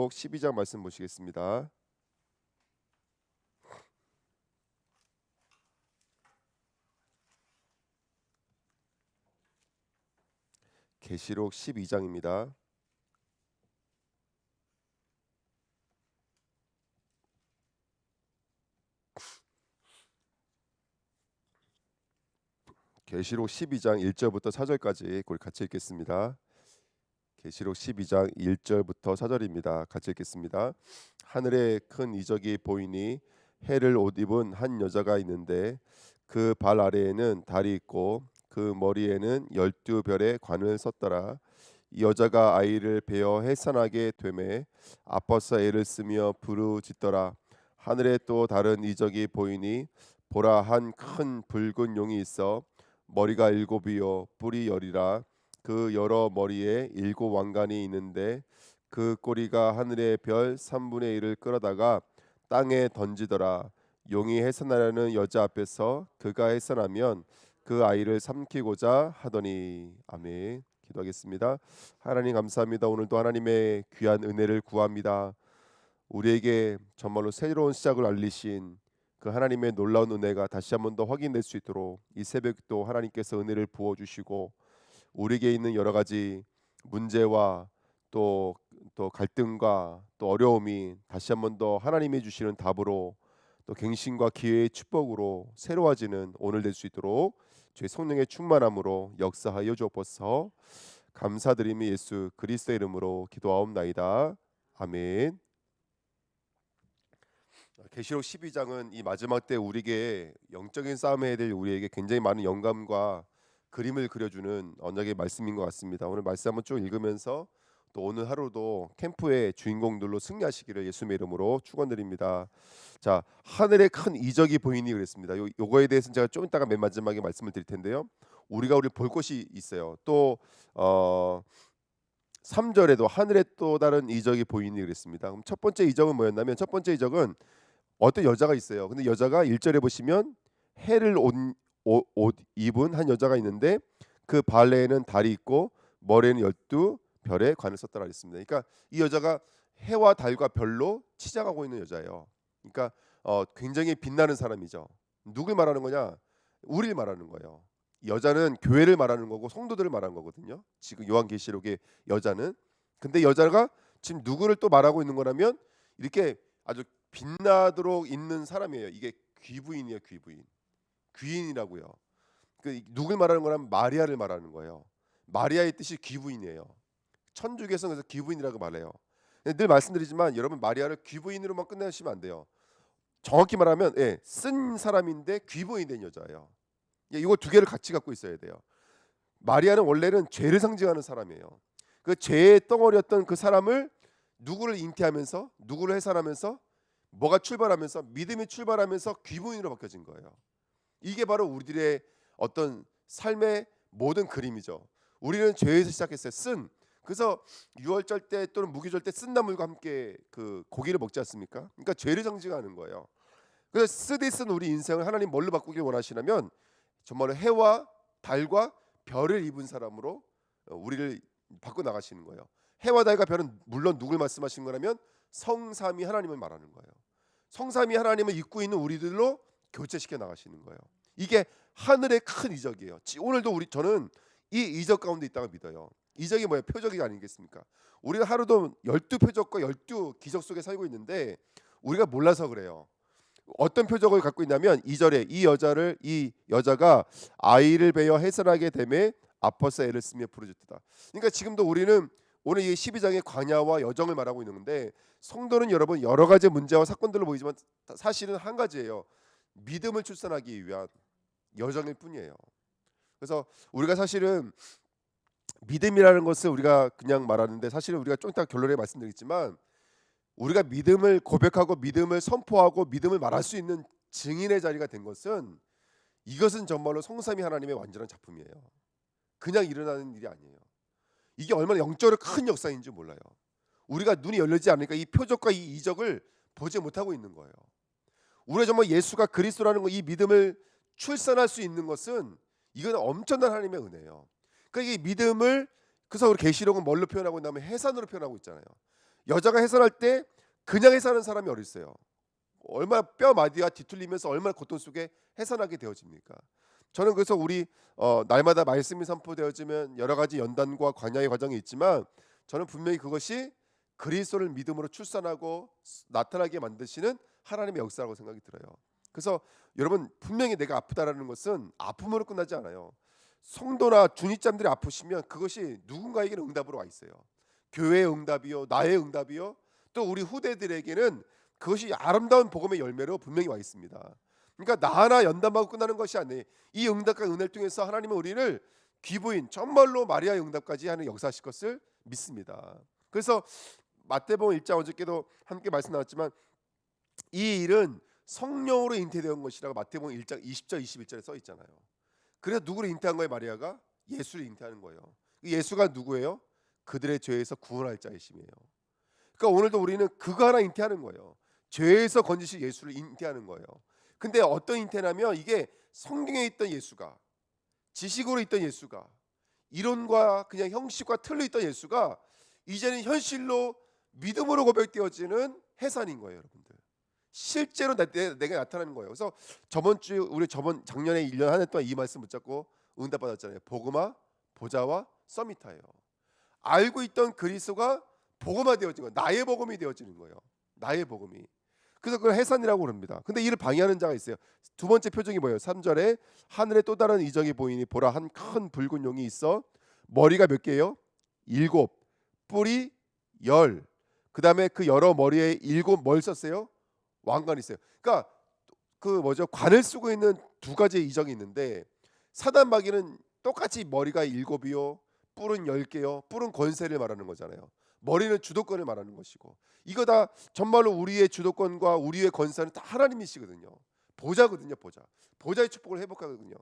계시록 12장 말씀 보시겠습니다. 계시록 12장입니다. 계시록 12장 1절부터 4절까지 우리 같이 읽겠습니다. 계시록 12장 1절부터 4절입니다. 같이 읽겠습니다. 하늘에 큰 이적이 보이니 해를 옷 입은 한 여자가 있는데 그 발 아래에는 달이 있고 그 머리에는 12별의 관을 썼더라. 이 여자가 아이를 베어 해산하게 되매 아파서 애를 쓰며 부르짖더라. 하늘에 또 다른 이적이 보이니 보라, 한 큰 붉은 용이 있어 머리가 일곱이요 뿔이 열이라. 그 여러 머리에 일곱 왕관이 있는데 그 꼬리가 하늘의 별 3분의 1을 끌어다가 땅에 던지더라. 용이 해산하려는 여자 앞에서 그가 해산하면 그 아이를 삼키고자 하더니. 아멘. 기도하겠습니다. 하나님 감사합니다. 오늘도 하나님의 귀한 은혜를 구합니다. 우리에게 정말로 새로운 시작을 알리신 그 하나님의 놀라운 은혜가 다시 한 번 더 확인될 수 있도록 이 새벽도 하나님께서 은혜를 부어주시고 우리에게 있는 여러 가지 문제와 또 갈등과 또 어려움이 다시 한 번 더 하나님이 주시는 답으로 또 갱신과 기회의 축복으로 새로워지는 오늘 될 수 있도록 주의 성령의 충만함으로 역사하여 주옵소서. 감사드리며 예수 그리스도의 이름으로 기도하옵나이다. 아멘. 계시록 12장은 이 마지막 때 우리에게 영적인 싸움을 해야 될 우리에게 굉장히 많은 영감과 그림을 그려주는 언약의 말씀인 것 같습니다. 오늘 말씀 한번 쭉 읽으면서 또 오늘 하루도 캠프의 주인공들로 승리하시기를 예수님의 이름으로 축원드립니다. 자, 하늘에 큰 이적이 보이니 그랬습니다. 요거에 대해서는 제가 좀 이따가 맨 마지막에 말씀을 드릴 텐데요. 우리가 볼 것이 있어요. 또 3절에도 하늘에 또 다른 이적이 보이니 그랬습니다. 그럼 첫 번째 이적은 뭐였냐면 첫 번째 이적은 어떤 여자가 있어요. 근데 여자가 1절에 보시면 해를 옷 입은 한 여자가 있는데 그 발에는 달이 있고 머리에는 12별의 관을 썼다라 했습니다. 그러니까 이 여자가 해와 달과 별로 치장하고 있는 여자예요. 그러니까 굉장히 빛나는 사람이죠. 누굴 말하는 거냐? 우리를 말하는 거예요. 여자는 교회를 말하는 거고 성도들을 말하는 거거든요. 지금 요한계시록의 여자는. 근데 여자가 지금 누구를 또 말하고 있는 거라면 이렇게 아주 빛나도록 있는 사람이에요. 이게 귀부인이에요. 귀인이라고요. 그 누굴 말하는 거라면 마리아를 말하는 거예요. 마리아의 뜻이 귀부인이에요. 천주교에서 그래서 귀부인이라고 말해요. 늘 말씀드리지만 여러분 마리아를 귀부인으로만 끝내시면 안 돼요. 정확히 말하면 쓴 사람인데 귀부인이 된 여자예요. 이거 두 개를 같이 갖고 있어야 돼요. 마리아는 원래는 죄를 상징하는 사람이에요. 그 죄의 덩어리였던 그 사람을 누구를 잉태하면서 누구를 해산하면서 뭐가 출발하면서 믿음이 출발하면서 귀부인으로 바뀌어진 거예요. 이게 바로 우리들의 어떤 삶의 모든 그림이죠. 우리는 죄에서 시작했어요. 그래서 유월절 때 또는 무교절 때 쓴 나물과 함께 그 고기를 먹지 않습니까? 그러니까 죄를 상징하는 거예요. 그래서 쓰디 쓴 우리 인생을 하나님 뭘로 바꾸길 원하시냐면 정말로 해와 달과 별을 입은 사람으로 우리를 바꿔 나가시는 거예요. 해와 달과 별은 물론 누굴 말씀하시는 거라면 성삼위 하나님을 말하는 거예요. 성삼위 하나님을 입고 있는 우리들로 교체시켜 나가시는 거예요. 이게 하늘의 큰 이적이에요. 오늘도 저는 이 이적 가운데 있다고 믿어요. 이적이 뭐예요? 표적이 아니겠습니까? 우리가 하루도 12표적과 12기적 속에 살고 있는데 우리가 몰라서 그래요. 어떤 표적을 갖고 있냐면 2절에 이 여자가 아이를 베어 해산하게 되매 아파서 애를 쓰며 부르짖다. 그러니까 지금도 우리는 오늘 이 12장의 광야와 여정을 말하고 있는 건데 성도는 여러분 여러 가지 문제와 사건들로 보이지만 사실은 한 가지예요. 믿음을 출산하기 위한 여정일 뿐이에요. 그래서 우리가 사실은 믿음이라는 것을 우리가 그냥 말하는데 사실은 우리가 좀 이따 결론에 말씀드리겠지만 우리가 믿음을 고백하고 믿음을 선포하고 믿음을 말할 수 있는 증인의 자리가 된 것은 이것은 정말로 성삼위 하나님의 완전한 작품이에요. 그냥 일어나는 일이 아니에요. 이게 얼마나 영적으로 큰 역사인지 몰라요. 우리가 눈이 열리지 않으니까 이 표적과 이 이적을 보지 못하고 있는 거예요. 우리가 정말 예수가 그리스도라는 거 이 믿음을 출산할 수 있는 것은 이건 엄청난 하나님의 은혜예요. 그러니까 이 믿음을 그래서 우리 계시록은 뭘로 표현하고 있냐면 해산으로 표현하고 있잖아요. 여자가 해산할 때 그냥 해산하는 사람이 어디 있어요? 얼마나 뼈 마디가 뒤틀리면서 얼마나 고통 속에 해산하게 되어집니까? 저는 그래서 우리 날마다 말씀이 선포되어지면 여러 가지 연단과 광야의 과정이 있지만 저는 분명히 그것이 그리스도를 믿음으로 출산하고 나타나게 만드시는 하나님의 역사라고 생각이 들어요. 그래서 여러분 분명히 내가 아프다라는 것은 아픔으로 끝나지 않아요. 성도나 중직자들이 아프시면 그것이 누군가에게는 응답으로 와 있어요. 교회의 응답이요, 나의 응답이요, 또 우리 후대들에게는 그것이 아름다운 복음의 열매로 분명히 와 있습니다. 그러니까 나 하나 연단받고 끝나는 것이 아니에요. 이 응답과 은혜를 통해서 하나님은 우리를 귀부인 정말로 마리아의 응답까지 하는 역사하실 것을 믿습니다. 그래서 마태복음 1장 어저께도 함께 말씀 나왔지만 이 일은 성령으로 잉태되는 것이라고 마태복음 1장 20절 21절에 써 있잖아요. 그래서 누구를 잉태한 거예요? 마리아가 예수를 잉태하는 거예요. 예수가 누구예요? 그들의 죄에서 구원할 자이심이에요. 그러니까 오늘도 우리는 그거 하나 잉태하는 거예요. 죄에서 건지실 예수를 잉태하는 거예요. 근데 어떤 잉태냐면 이게 성경에 있던 예수가, 지식으로 있던 예수가, 이론과 그냥 형식과 틀로 있던 예수가 이제는 현실로 믿음으로 고백되어지는 해산인 거예요, 여러분들. 실제로 내가 나타나는 거예요. 그래서 저번 작년에 1년 한 해 동안 이 말씀 붙잡고 응답 받았잖아요. 복음화, 보좌와 서밋하예요. 알고 있던 그리스도가 복음화 되어진 거예요. 나의 복음이 되어지는 거예요. 나의 복음이. 그래서 그걸 해산이라고 그럽니다. 근데 이를 방해하는 자가 있어요. 두 번째 표정이 뭐예요? 3절에 하늘에 또 다른 이적이 보이니 보라 한 큰 붉은 용이 있어 머리가 몇 개예요? 7, 뿔이 10. 그다음에 그 여러 머리에 7 뭘 썼어요? 왕관이 있어요. 그러니까 그 관을 쓰고 있는 두 가지의 이적이 있는데 사단 마귀는 똑같이 머리가 7이요, 뿔은 10개요. 뿔은 권세를 말하는 거잖아요. 머리는 주도권을 말하는 것이고 이거 다 정말로 우리의 주도권과 우리의 권세는 다 하나님이시거든요. 보좌거든요. 보좌의 축복을 회복하거든요.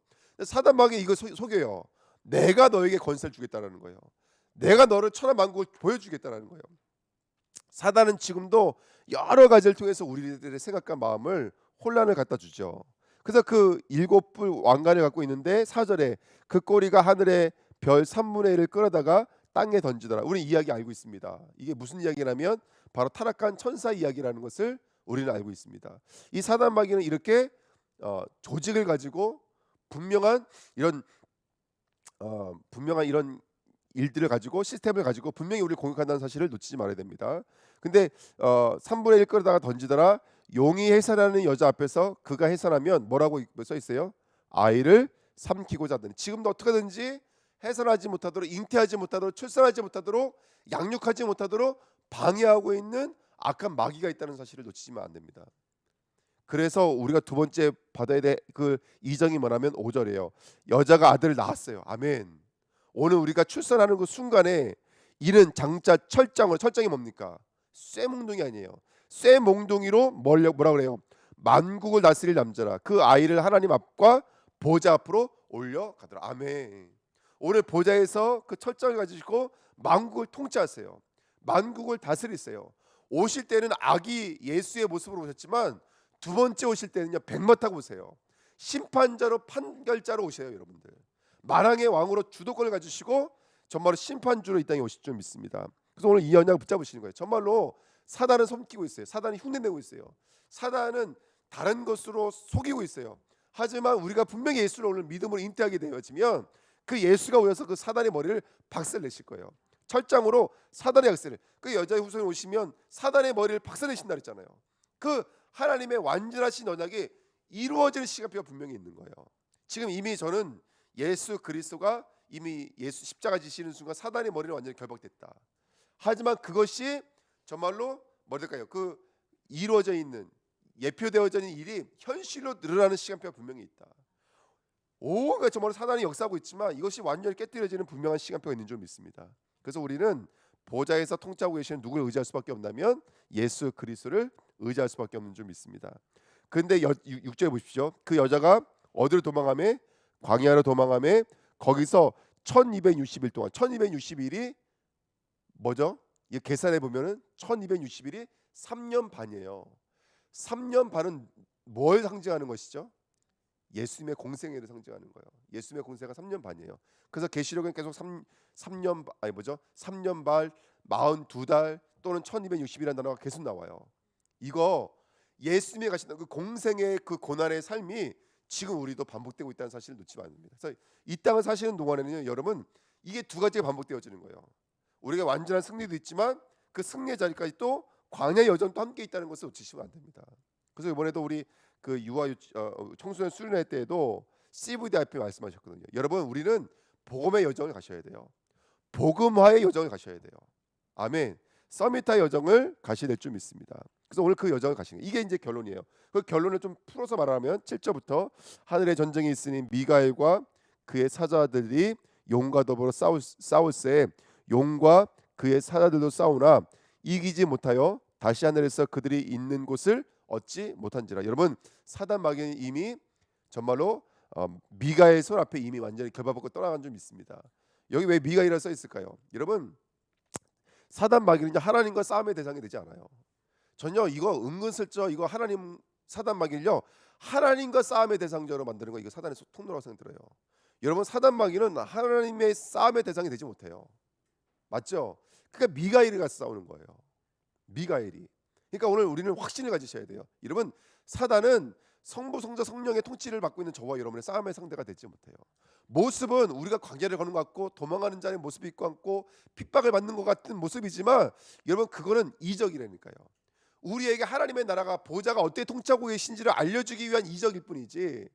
사단 마귀 이거 속여요. 내가 너에게 권세를 주겠다라는 거예요. 내가 너를 천하만국을 보여주겠다라는 거예요. 사단은 지금도 여러 가지를 통해서 우리들의 생각과 마음을 혼란을 갖다 주죠. 그래서 그 7뿔 왕관을 갖고 있는데 4절에 그 꼬리가 하늘의 별 3분의 1을 끌어다가 땅에 던지더라. 우리 이야기 알고 있습니다. 이게 무슨 이야기냐면 바로 타락한 천사 이야기라는 것을 우리는 알고 있습니다. 이 사단 마귀는 이렇게 조직을 가지고 분명한 이런 일들을 가지고 시스템을 가지고 분명히 우리를 공격한다는 사실을 놓치지 말아야 됩니다. 근데 3분의 1 끌어다가 던지더라. 용이 해산하는 여자 앞에서 그가 해산하면 뭐라고 써 있어요? 아이를 삼키고자 하더니 지금도 어떻게든지 해산하지 못하도록, 잉태하지 못하도록, 출산하지 못하도록, 양육하지 못하도록 방해하고 있는 악한 마귀가 있다는 사실을 놓치면 안 됩니다. 그래서 우리가 두 번째 받아야 될 그 이정이 뭐냐면 5절이에요. 여자가 아들을 낳았어요. 아멘. 오늘 우리가 출산하는 그 순간에 이는 장자 철장이 뭡니까? 쇠몽둥이 아니에요. 쇠몽둥이로 뭐라 그래요? 만국을 다스릴 남자라. 그 아이를 하나님 앞과 보좌 앞으로 올려가더라. 아멘. 오늘 보좌에서 그 철장을 가지고 만국을 통치하세요. 만국을 다스리세요. 오실 때는 아기 예수의 모습으로 오셨지만 두 번째 오실 때는요 백마 타고 오세요. 심판자로 판결자로 오셔요, 여러분들. 만왕의 왕으로 주도권을 가지시고 정말로 심판주로 이 땅에 오실 줄 믿습니다. 그래서 오늘 이 언약을 붙잡으시는 거예요. 정말로 사단은 섬기고 있어요. 사단이 흉내내고 있어요. 사단은 다른 것으로 속이고 있어요. 하지만 우리가 분명히 예수를 오늘 믿음으로 잉태하게 되어지면 그 예수가 오셔서 그 사단의 머리를 박살내실 거예요. 철장으로 사단의 약세를. 그 여자의 후손이 오시면 사단의 머리를 박살내신다 그랬잖아요. 그 하나님의 완전하신 언약이 이루어질 시간표가 분명히 있는 거예요. 지금 이미 저는 예수 그리스도가 이미 예수 십자가 지시는 순간 사단의 머리는 완전히 결박됐다. 하지만 그것이 정말로 뭐랄까요? 그 이루어져 있는 예표되어져 있는 일이 현실로 늘어나는 시간표가 분명히 있다. 그러니까 정말 사단이 역사하고 있지만 이것이 완전히 깨뜨려지는 분명한 시간표가 있는 줄 믿습니다. 그래서 우리는 보좌에서 통치하고 계시는 누구를 의지할 수밖에 없냐면 예수 그리스도를 의지할 수밖에 없는 줄 믿습니다. 그런데 6절에 보십시오. 그 여자가 어디로 도망하며? 광야로 도망하며 거기서 1260일 동안 1260일이 뭐죠? 이 계산해 보면은 1260일이 3년 반이에요. 3년 반은 뭘 상징하는 것이죠? 예수님의 공생애를 상징하는 거예요. 예수님의 공생애가 3년 반이에요. 그래서 계시록은 계속 3년 반, 42달, 또는 1260이라는 단어가 계속 나와요. 이거 예수님이 가시던 그 공생의 그 고난의 삶이 지금 우리도 반복되고 있다는 사실을 놓치면 안 됩니다. 그래서 이 땅을 사시는 동안에는 여러분 이게 두 가지가 반복되어지는 거예요. 우리가 완전한 승리도 있지만 그 승리의 자리까지 또 광야의 여정도 함께 있다는 것을 놓치시면 안 됩니다. 그래서 이번에도 우리 그 청소년 수련회 때에도 CVD 앞에 말씀하셨거든요. 여러분 우리는 복음의 여정을 가셔야 돼요. 복음화의 여정을 가셔야 돼요. 아멘. 서밋화의 여정을 가셔야 될 줄 믿습니다. 그래서 오늘 그 여정을 가시는 거예요. 이게 이제 결론이에요. 그 결론을 좀 풀어서 말하면 7절부터 하늘에 전쟁이 있으니 미가엘과 그의 사자들이 용과 더불어 싸울세 용과 그의 사자들도 싸우나 이기지 못하여 다시 하늘에서 그들이 있는 곳을 얻지 못한지라. 여러분 사단 마귀는 이미 정말로 미가엘 손 앞에 이미 완전히 결박받고 떠나간 줄 믿습니다. 여기 왜 미가엘이라 써 있을까요? 여러분 사단 마귀는 하나님과 싸움의 대상이 되지 않아요. 전혀 이거 은근슬쩍 이거 하나님 사단 마귀를요 하나님과 싸움의 대상자로 만드는 거 이거 사단의 통로라고 생각 들어요. 여러분 사단 마귀는 하나님의 싸움의 대상이 되지 못해요. 맞죠? 그러니까 미가엘이 가서 싸우는 거예요. 미가엘이. 그러니까 오늘 우리는 확신을 가지셔야 돼요. 여러분 사단은 성부 성자 성령의 통치를 받고 있는 저와 여러분의 싸움의 상대가 되지 못해요. 모습은 우리가 광야를 거는 것 같고 도망가는 자의 모습이 있고 않고 핍박을 받는 것 같은 모습이지만 여러분 그거는 이적이라니까요. 우리에게 하나님의 나라가 보좌가 어떻게 통치하고 계신지를 알려주기 위한 이적일 뿐이지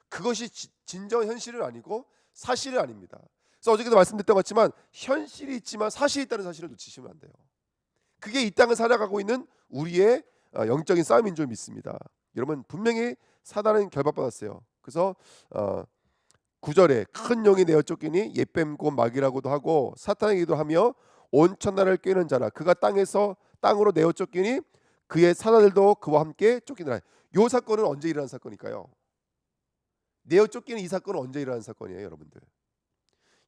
그것이 진정 현실은 아니고 사실은 아닙니다. 그래서 어저께도 말씀드렸던 것 같지만 현실이 있지만 사실이 있다는 사실을 놓치시면 안 돼요. 그게 이 땅을 살아가고 있는 우리의 영적인 싸움인 줄 믿습니다. 여러분 분명히 사단은 결박받았어요. 그래서 9절에 큰 영이 내어 쫓기니 옛뱀 곧 마귀라고도 하고 사탄이기도 하며 온 천하를 꿰는 자라 그가 땅으로 내어 쫓기니 그의 사자들도 그와 함께 쫓기느라. 이 사건은 언제 일어난 사건일까요? 내어 쫓기는 이 사건은 언제 일어난 사건이에요, 여러분들?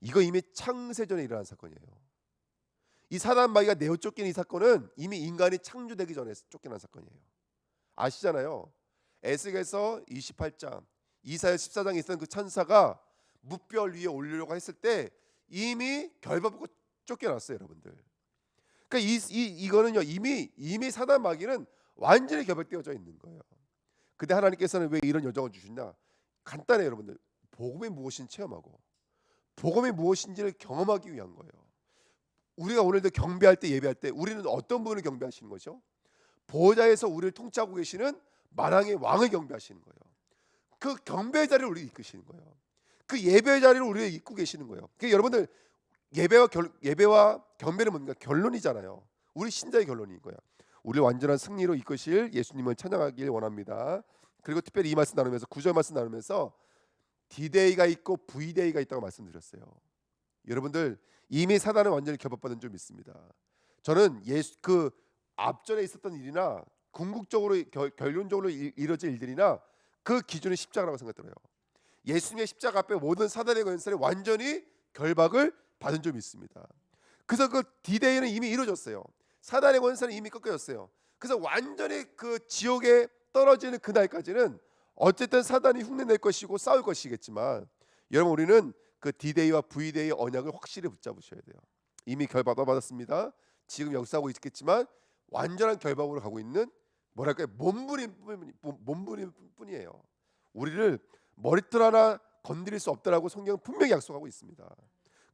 이거 이미 창세전에 일어난 사건이에요. 이 사단 마귀가 내어 쫓기는 이 사건은 이미 인간이 창조되기 전에 쫓겨난 사건이에요. 아시잖아요. 에스겔서 28장, 이사야 14장에 있던 그 천사가 무별 위에 올리려고 했을 때 이미 결박받고 쫓겨났어요, 여러분들. 그러니까 이거는요 이미 사단 마귀는 완전히 결박되어져 있는 거예요. 근데 하나님께서는 왜 이런 여정을 주시냐? 간단해요, 여러분들. 복음이 무엇인지 체험하고 복음이 무엇인지를 경험하기 위한 거예요. 우리가 오늘도 경배할 때 예배할 때 우리는 어떤 분을 경배하시는 거죠? 보좌에서 우리를 통치하고 계시는 만왕의 왕을 경배하시는 거예요. 그 경배의 자리를 우리 이끄시는 거예요. 그 예배의 자리를 우리가 이끌고 계시는 거예요. 그러니까 여러분들 예배와 경배는 뭔가 결론이잖아요. 우리 신자의 결론인 거야. 우리를 완전한 승리로 이끄실 예수님을 찬양하길 원합니다. 그리고 특별히 이 말씀 나누면서 9절 말씀 나누면서 D-Day가 있고 V-Day가 있다고 말씀드렸어요. 여러분들 이미 사단은 완전히 결박받은 줄 믿습니다. 저는 그 앞전에 있었던 일이나 궁극적으로 결론적으로 이뤄질 일들이나 그 기준은 십자가라고 생각 들어요. 예수님의 십자가 앞에 모든 사단의 권세를 완전히 결박을 받은 줄 믿습니다. 그래서 그 D-Day는 이미 이루어졌어요. 사단의 권세는 이미 꺾여졌어요. 그래서 완전히 그 지옥에 떨어지는 그날까지는 어쨌든 사단이 흉내낼 것이고 싸울 것이겠지만 여러분 우리는 그 D-Day와 V-Day의 언약을 확실히 붙잡으셔야 돼요. 이미 결박을 받았습니다. 지금 역사하고 있겠지만 완전한 결박으로 가고 있는 뭐랄까요 몸부림 뿐이에요. 우리를 머리털 하나 건드릴 수 없다라고 성경은 분명히 약속하고 있습니다.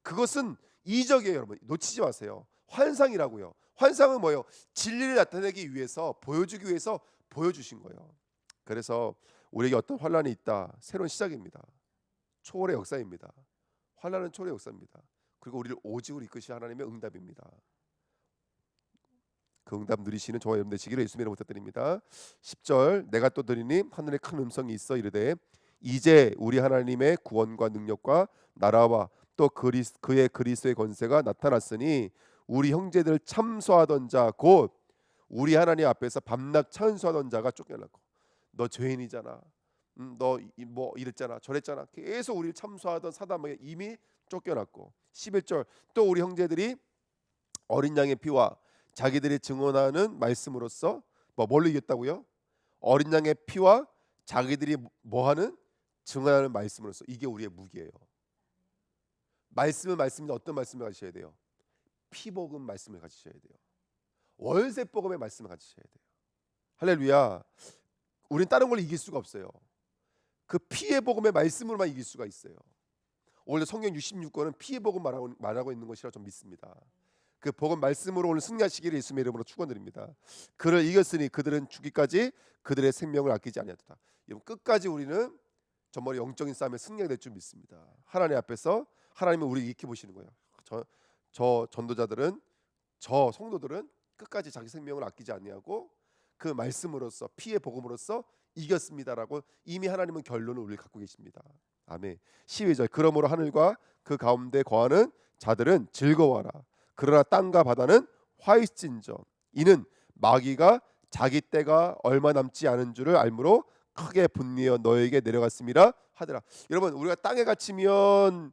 그것은 이적이에요, 여러분. 놓치지 마세요. 환상이라고요. 환상은 뭐예요? 진리를 나타내기 위해서 보여주기 위해서 보여주신 거예요. 그래서 우리에게 어떤 환란이 있다. 새로운 시작입니다. 초월의 역사입니다. 환란은 초월의 역사입니다. 그리고 우리를 오직으로 이끄시 하나님의 응답입니다. 그 응답 누리시는 저와 여러분 되시기를 예수님의 이름으로 부탁드립니다. 10절 내가 또 들으니 하늘에 큰 음성이 있어 이르되 이제 우리 하나님의 구원과 능력과 나라와 또 그의 그리스도의 권세가 나타났으니 우리 형제들 참소하던 자 곧 우리 하나님 앞에서 밤낮 찬수하던 자가 쫓겨났고 너 죄인이잖아. 너 뭐 이랬잖아 저랬잖아 계속 우리를 참소하던 사단마귀 이미 쫓겨났고 11절 또 우리 형제들이 어린 양의 피와 자기들이 증언하는 말씀으로써 뭘로 이겼다고요? 어린 양의 피와 자기들이 뭐하는 증언하는 말씀으로써 이게 우리의 무기예요. 말씀은 말씀인데 어떤 말씀을 가지셔야 돼요? 피복음 말씀을 가지셔야 돼요. 월세 복음의 말씀을 가지셔야 돼요. 할렐루야. 우린 다른 걸로 이길 수가 없어요. 그 피의 복음의 말씀으로만 이길 수가 있어요. 오늘 성경 66권은 피의 복음 말하고 있는 것이라 좀 믿습니다. 그 복음 말씀으로 오늘 승리하시기를 예수님의 이름으로 축원드립니다. 그를 이겼으니 그들은 죽기까지 그들의 생명을 아끼지 아니하도다. 여러분 끝까지 우리는 정말 영적인 싸움에 승리가 될 줄 믿습니다. 하나님 앞에서 하나님은 우리 익히 보시는 거예요. 저 전도자들은, 저 성도들은 끝까지 자기 생명을 아끼지 아니하고 그 말씀으로써 피의 복음으로써 이겼습니다라고 이미 하나님은 결론을 우리 갖고 계십니다. 아멘. 12절 그러므로 하늘과 그 가운데 거하는 자들은 즐거워하라. 그러나 땅과 바다는 화이진저 이는 마귀가 자기 때가 얼마 남지 않은 줄을 알므로 크게 분리어 너에게 내려갔음이라 하더라. 여러분 우리가 땅에 갇히면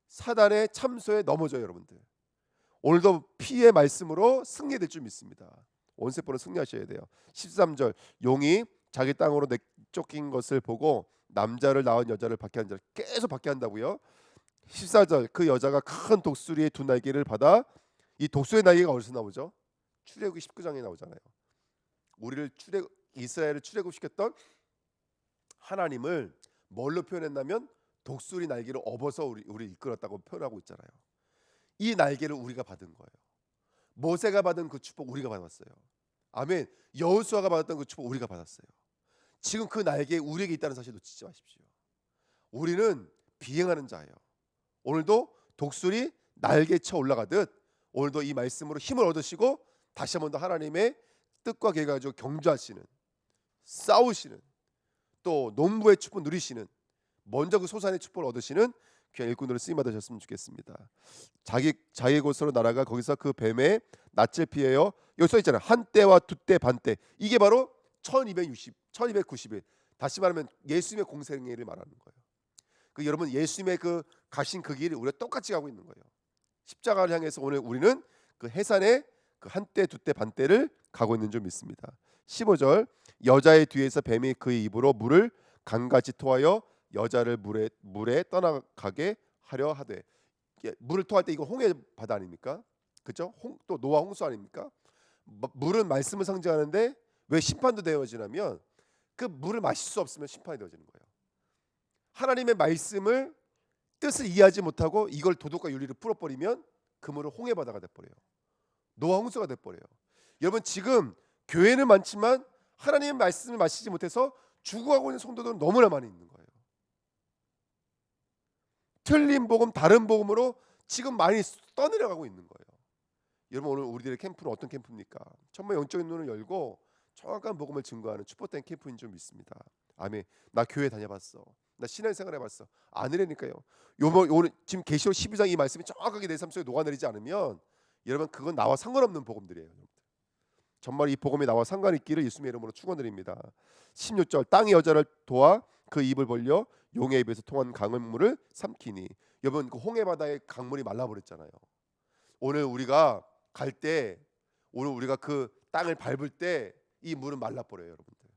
사단의 참소에 넘어져요. 여러분들 오늘도 피의 말씀으로 승리될 줄 믿습니다. 원세포로 승리하셔야 돼요. 13절 용이 자기 땅으로 내쫓긴 것을 보고 남자를 낳은 여자를 박해한 자를 계속 박해한다고요. 14절 그 여자가 큰 독수리의 두 날개를 받아, 이 독수리의 날개가 어디서 나오죠? 출애굽기 19장에 나오잖아요. 이스라엘을 출애굽시켰던 하나님을 뭘로 표현했냐면 독수리 날개를 업어서 우리 이끌었다고 표현하고 있잖아요. 이 날개를 우리가 받은 거예요. 모세가 받은 그 축복 우리가 받았어요. 아멘. 여호수아가 받았던 그 축복 우리가 받았어요. 지금 그 날개 우리에게 있다는 사실 놓치지 마십시오. 우리는 비행하는 자예요. 오늘도 독수리 날개 쳐 올라가듯 오늘도 이 말씀으로 힘을 얻으시고 다시 한번 더 하나님의 뜻과 계획을 가지고 경주하시는, 싸우시는, 또 농부의 축복 누리시는, 먼저 그 소산의 축복을 얻으시는 귀한 일꾼으로 쓰임 받으셨으면 좋겠습니다. 자기 곳으로 날아가 거기서 그 뱀의 낯을 피하여, 여기 써 있잖아요. 한 때와 두 때 반 때. 이게 바로 1290일. 다시 말하면 예수님의 공생애를 말하는 거예요. 그 여러분 예수님의 그 가신 그 길을 우리가 똑같이 가고 있는 거예요. 십자가를 향해서 오늘 우리는 그 해산의 그 한 때, 두 때, 반 때를 가고 있는 줄 믿습니다. 15절 여자의 뒤에서 뱀이 그의 입으로 물을 강같이 토하여 여자를 물에 떠나가게 하려 하되, 물을 토할 때 이거 홍해 바다 아닙니까? 그렇죠? 또 노아 홍수 아닙니까? 물은 말씀을 상징하는데 왜 심판도 되어지냐면 그 물을 마실 수 없으면 심판이 되어지는 거예요. 하나님의 말씀을 뜻을 이해하지 못하고 이걸 도덕과 윤리를 풀어버리면 그 물은 홍해 바다가 돼버려요. 노아 홍수가 돼버려요. 여러분 지금 교회는 많지만 하나님의 말씀을 마시지 못해서 죽어가고 있는 성도들은 너무나 많이 있는 거예요. 틀린 복음, 다른 복음으로 지금 많이 떠내려가고 있는 거예요. 여러분 오늘 우리들의 캠프는 어떤 캠프입니까? 정말 영적인 눈을 열고 정확한 복음을 증거하는 축복된 캠프인 줄 믿습니다. 아멘. 나 교회 다녀봤어. 나 신앙생활 해봤어. 아니라니까요. 오늘 지금 계시록 12장 이 말씀이 정확하게 내 삶 속에 녹아내리지 않으면 여러분 그건 나와 상관없는 복음들이에요. 정말 이 복음이 나와 상관 있기를 예수님의 이름으로 축원드립니다. 16절 땅의 여자를 도와 그 입을 벌려 용의 입에서 통한 강물을 삼키니. 여러분 그 홍해 바다의 강물이 말라버렸잖아요. 오늘 우리가 갈 때, 오늘 우리가 그 땅을 밟을 때 이 물은 말라버려요. 여러분들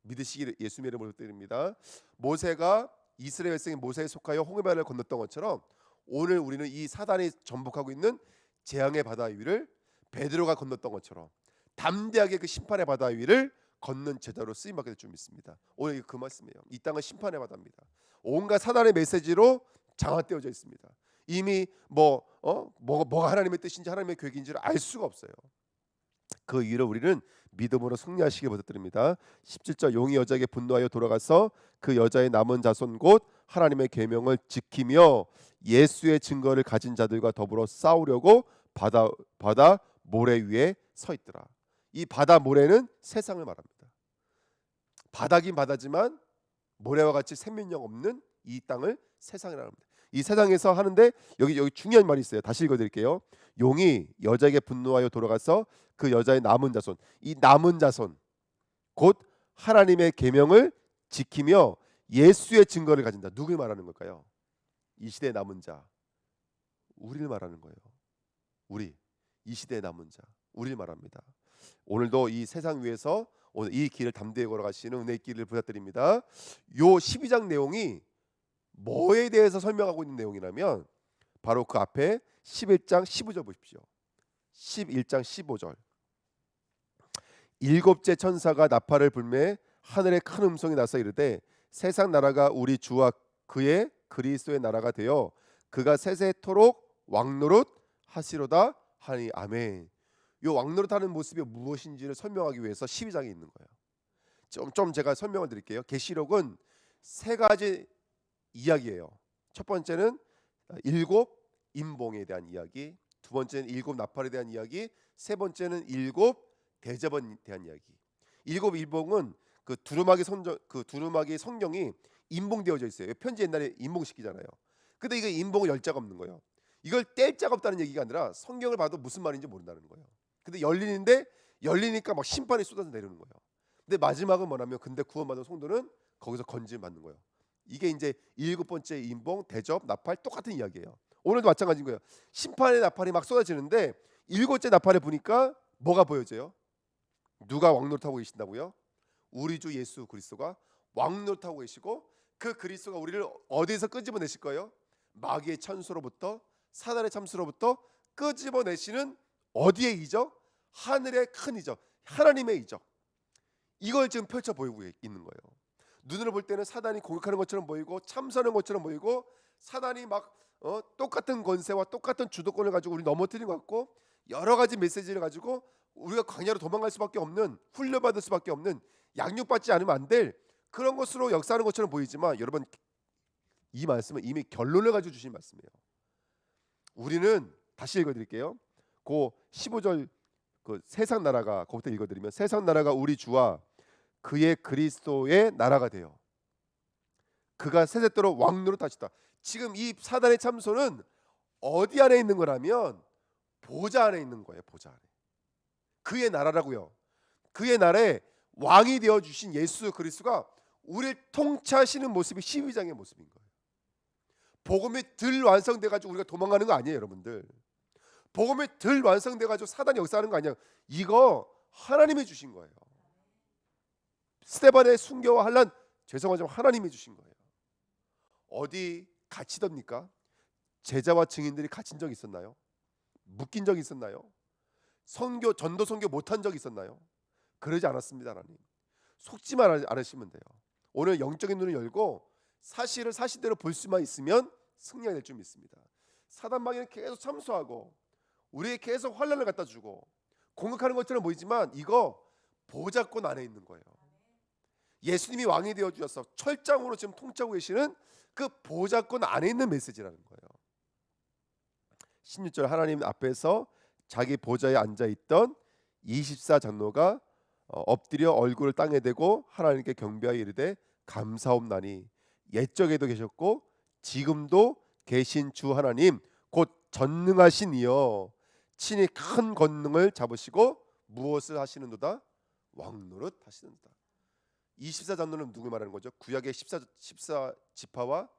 믿으시기를 예수님의 이름으로 드립니다. 모세가 이스라엘 백성이 모세에 속하여 홍해 바다를 건넜던 것처럼 오늘 우리는 이 사단이 전복하고 있는 재앙의 바다 위를 베드로가 건넜던 것처럼 담대하게 그 심판의 바다 위를 걷는 제자로 쓰임받게 될 줄 믿습니다. 오늘 그 말씀이에요. 이 땅은 심판의 바다입니다. 온갖 사단의 메시지로 장악되어져 있습니다. 이미 뭐가 하나님의 뜻인지 하나님의 계획인지를 알 수가 없어요. 그 이유를 우리는 믿음으로 승리하시길 부탁드립니다. 17절 용이 여자에게 분노하여 돌아가서 그 여자의 남은 자손 곧 하나님의 계명을 지키며 예수의 증거를 가진 자들과 더불어 싸우려고 바다 모래 위에 서 있더라. 이 바다 모래는 세상을 말합니다. 바다긴 바다지만 모래와 같이 생명력 없는 이 땅을 세상이라고 합니다. 이 세상에서 하는데 여기 중요한 말이 있어요. 다시 읽어드릴게요. 용이 여자에게 분노하여 돌아가서 그 여자의 남은 자손, 이 남은 자손 곧 하나님의 계명을 지키며 예수의 증거를 가진다. 누굴 말하는 걸까요? 이 시대의 남은 자, 우리를 말하는 거예요. 우리 이 시대의 남은 자, 우리를 말합니다. 오늘도 이 세상 위에서 오늘 이 길을 담대히 걸어가시는 은혜의 길을 부탁드립니다. 요 12장 내용이 뭐에 대해서 설명하고 있는 내용이라면 바로 그 앞에 11장 15절 보십시오. 11장 15절 일곱째 천사가 나팔을 불매 하늘에 큰 음성이 나서 이르되 세상 나라가 우리 주와 그의 그리스도의 나라가 되어 그가 세세토록 왕노릇 하시로다 하니 아멘. 이 왕노릇하는 모습이 무엇인지를 설명하기 위해서 12장에 있는 거예요. 좀 제가 설명을 드릴게요. 계시록은 세 가지 이야기예요. 첫 번째는 일곱 인봉에 대한 이야기, 두 번째는 일곱 나팔에 대한 이야기, 세 번째는 일곱 대접에 대한 이야기. 일곱 인봉은 그 두루마기 성경이 인봉되어져 있어요. 편지 옛날에 인봉시키잖아요. 근데 이거 인봉을 열 자가 없는 거예요. 이걸 뗄 자가 없다는 얘기가 아니라 성경을 봐도 무슨 말인지 모른다는 거예요. 근데 열리니까 막 심판이 쏟아져 내리는 거예요. 근데 마지막은 뭐냐면 근데 구원받은 성도는 거기서 건짐 받는 거예요. 이게 이제 일곱 번째 인봉, 대접, 나팔 똑같은 이야기예요. 오늘도 마찬가지인 거예요. 심판의 나팔이 막 쏟아지는데 일곱째 나팔에 보니까 뭐가 보여져요? 누가 왕노릇하고 계신다고요? 우리 주 예수 그리스도가 왕노릇하고 계시고 그 그리스도가 우리를 어디서 끄집어내실 거예요? 마귀의 찬수로부터 사단의 참수로부터 끄집어내시는 어디의 이적? 하늘의 큰 이적, 하나님의 이적. 이걸 지금 펼쳐 보이고 있는 거예요. 눈으로 볼 때는 사단이 공격하는 것처럼 보이고 참선하는 것처럼 보이고 사단이 막 똑같은 권세와 똑같은 주도권을 가지고 우리 넘어뜨리는 것 같고 여러 가지 메시지를 가지고 우리가 광야로 도망갈 수밖에 없는, 훈련받을 수밖에 없는, 양육받지 않으면 안 될 그런 것으로 역사하는 것처럼 보이지만 여러분 이 말씀은 이미 결론을 가지고 주신 말씀이에요. 우리는 다시 읽어드릴게요. 그 15절 그 세상 나라가 거기부터 읽어드리면 세상 나라가 우리 주와 그의 그리스도의 나라가 되어 그가 세세토록 왕노릇 하시다. 지금 이 사단의 참소는 어디 안에 있는 거라면 보좌 안에 있는 거예요. 보좌 안에. 그의 나라라고요. 그의 나라에 왕이 되어 주신 예수 그리스도가 우리를 통치하시는 모습이 12장의 모습인 거예요. 복음이 덜 완성돼 가지고 우리가 도망가는 거 아니에요, 여러분들. 복음이 덜 완성돼 가지고 사단이 역사하는 거 아니야. 이거 하나님이 주신 거예요. 스데반의 순교와 환난 죄송하지만 하나님이 주신 거예요. 어디 갇히답니까? 제자와 증인들이 갇힌 적 있었나요? 묶인 적 있었나요? 전도 선교 못한 적 있었나요? 그러지 않았습니다. 하나님 속지만 않으시면 돼요. 오늘 영적인 눈을 열고 사실을 사실대로 볼 수만 있으면 승리가 될 줄 믿습니다. 사단 마귀는 계속 참소하고 우리에게 계속 환난을 갖다 주고 공격하는 것처럼 보이지만 이거 보좌권 안에 있는 거예요. 예수님이 왕이 되어 주셔서 철장으로 지금 통치하고 계시는 그 보좌권 안에 있는 메시지라는 거예요. 16절 하나님 앞에서 자기 보좌에 앉아 있던 24장로가 엎드려 얼굴을 땅에 대고 하나님께 경배하여 이르되 감사옵나니 옛적에도 계셨고 지금도 계신 주 하나님 곧 전능하신 이여 친히 큰 권능을 잡으시고 무엇을 하시는도다? 왕노릇 하시는도다. 24장로는 누굴 말하는 거죠? 구약의 14지파와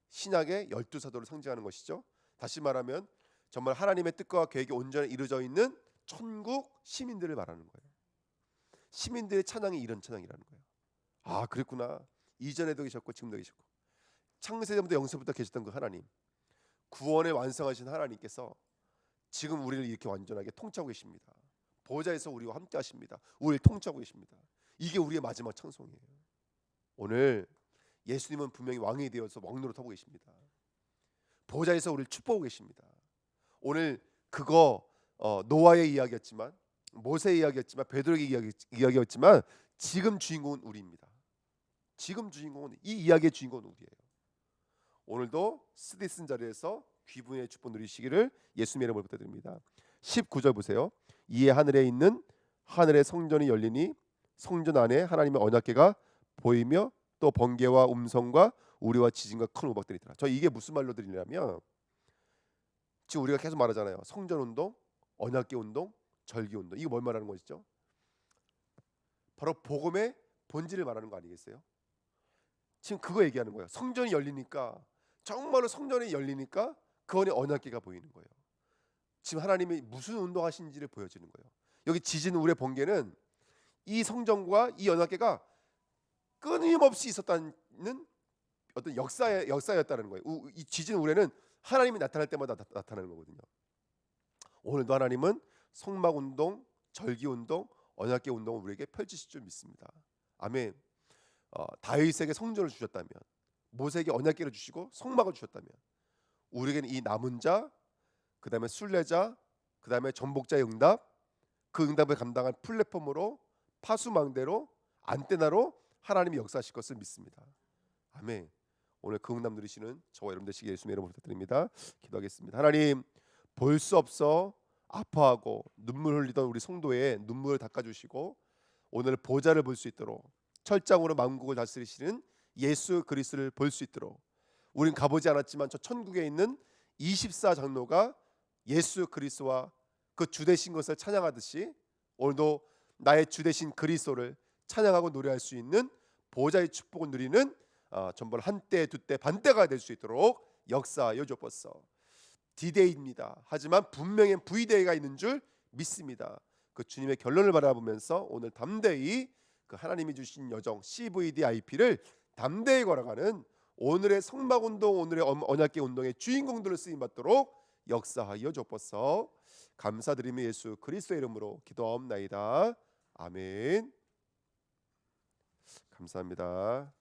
신약의 12사도를 상징하는 것이죠. 다시 말하면 정말 하나님의 뜻과 계획이 온전히 이루어져 있는 천국 시민들을 말하는 거예요. 시민들의 찬양이 이런 찬양이라는 거예요. 아 그랬구나. 이전에도 계셨고 지금도 계셨고 창세전부터 영세부터 계셨던 그 하나님, 구원에 완성하신 하나님께서 지금 우리를 이렇게 완전하게 통치하고 계십니다. 보좌에서 우리와 함께 하십니다. 우리를 통치하고 계십니다. 이게 우리의 마지막 찬송이에요. 오늘 예수님은 분명히 왕이 되어서 왕노릇하고 계십니다. 보좌에서 우리를 축복하고 계십니다. 오늘 그거 노아의 이야기였지만 모세의 이야기였지만 베드로의 이야기였지만 지금 주인공은 우리입니다. 지금 주인공은 이 이야기의 주인공은 우리예요. 오늘도 스디슨 자리에서 귀분의 축복 누리시기를 예수님의 이름으로 부탁드립니다. 19절 보세요. 이에 하늘에 있는 하늘의 성전이 열리니 성전 안에 하나님의 언약궤가 보이며 또 번개와 음성과 우리와 지진과 큰 우박들이 있더라. 저 이게 무슨 말로 드리냐면 지금 우리가 계속 말하잖아요. 성전 운동, 언약궤 운동, 절기 운동. 이거 뭘 말하는 것이죠? 바로 복음의 본질을 말하는 거 아니겠어요? 지금 그거 얘기하는 거예요. 성전이 열리니까 정말로 성전이 열리니까 그 안에 언약궤가 보이는 거예요. 지금 하나님이 무슨 운동하신지를 보여주는 거예요. 여기 지진 우레 번개는 이 성전과 이 언약궤가 끊임없이 있었다는 어떤 역사였다는 거예요. 이 지진 우레는 하나님이 나타날 때마다 나타나는 거거든요. 오늘도 하나님은 성막 운동, 절기 운동, 언약궤 운동을 우리에게 펼치실 줄 믿습니다. 아멘. 다윗에게 성전을 주셨다면, 모세에게 언약궤를 주시고 성막을 주셨다면, 우리에게는 이 남은 자, 그 다음에 순례자, 그 다음에 전복자의 응답, 그 응답을 감당한 플랫폼으로, 파수망대로, 안테나로 하나님이 역사하실 것을 믿습니다. 아멘. 오늘 그 응답 누리시는 저와 여러분 되시길 예수님의 이름으로 부탁드립니다. 기도하겠습니다. 하나님, 볼 수 없어 아파하고 눈물 흘리던 우리 성도의 눈물을 닦아주시고 오늘 보좌를 볼 수 있도록, 철장으로 만국을 다스리시는 예수 그리스도를 볼 수 있도록, 우린 가보지 않았지만 저 천국에 있는 24장로가 예수 그리스도와 그 주 되신 것을 찬양하듯이 오늘도 나의 주 되신 그리스도를 찬양하고 노래할 수 있는 보좌의 축복을 누리는 전부 한때 두때 반때가 될 수 있도록 역사하여 주옵소서. 디데이입니다. 하지만 분명히 V데이가 있는 줄 믿습니다. 그 주님의 결론을 바라보면서 오늘 담대히 그 하나님이 주신 여정 CVDIP를 담대히 걸어가는 오늘의 성막운동, 오늘의 언약궤 운동의 주인공들을 쓰임받도록 역사하여 주옵소서. 감사드리며 예수 그리스도의 이름으로 기도하옵나이다. 아멘. 감사합니다.